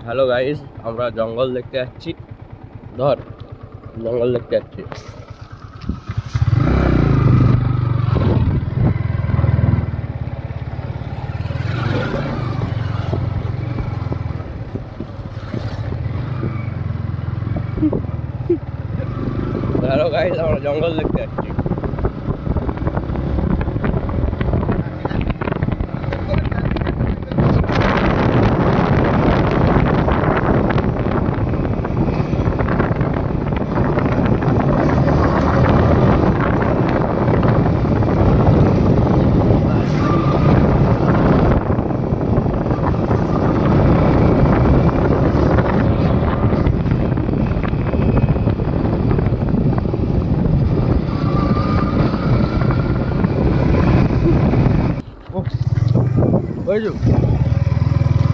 Hello guys, আমরা জঙ্গল দেখতে যাচ্ছি। ধর জঙ্গল দেখতে যাচ্ছি। হ্যালো গাইস, আমরা জঙ্গল দেখতে যাচ্ছি।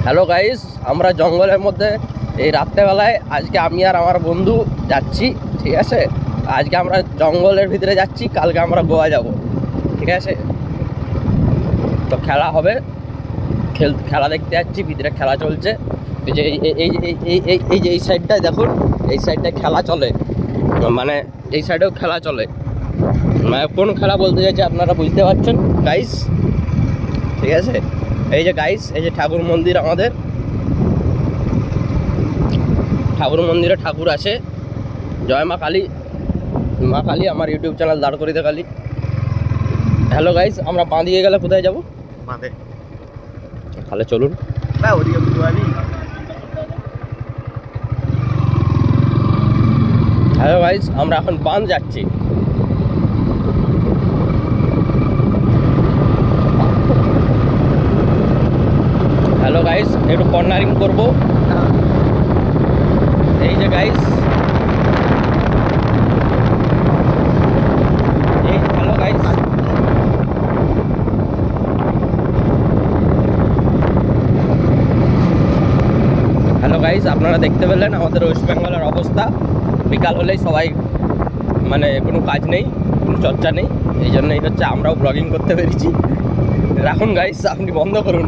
হ্যালো গাইস, আমরা জঙ্গলের মধ্যে এই রাত্রেবেলায় আজকে আমি আর আমার বন্ধু যাচ্ছি। ঠিক আছে, আজকে আমরা জঙ্গলের ভিতরে যাচ্ছি, কালকে আমরা গোয়া যাব। ঠিক আছে, তো খেলা হবে, খেলা দেখতে যাচ্ছি। ভিতরে খেলা চলছে। এই যে এই যে এই সাইডটায় দেখুন, এই সাইডটায় খেলা চলে, মানে এই সাইডেও খেলা চলে। মানে কোন খেলা বলতে চাইছে আপনারা বুঝতে পারছেন গাইস। ঠিক আছে, এই যে গাইস, এই যে ঠাকুর মন্দির, আমাদের ঠাকুর মন্দিরে ঠাকুর আছে। জয় মা কালী, মা কালী আমার ইউটিউব চ্যানেল দাঁড় করিতে কালী। হ্যালো গাইস, আমরা বাঁ দিকে গেলে কোথায় যাবো? তাহলে চলুন। হ্যালো গাইস, আমরা এখন বাঁধ যাচ্ছি। হ্যালো গাইস, একটু কর্নারিং করব। এই যে গাইস, এই হ্যালো গাইস, হ্যালো গাইস, আপনারা দেখতে পেলেন আমাদের ওয়েস্ট বেঙ্গলের অবস্থা। বিকাল হলেই সবাই, মানে কোনো কাজ নেই, কোনো চর্চা নেই, এই জন্যই হচ্ছে আমরাও ব্লগিং করতে পেরেছি। রাখুন গাইস, আপনি বন্ধ করুন।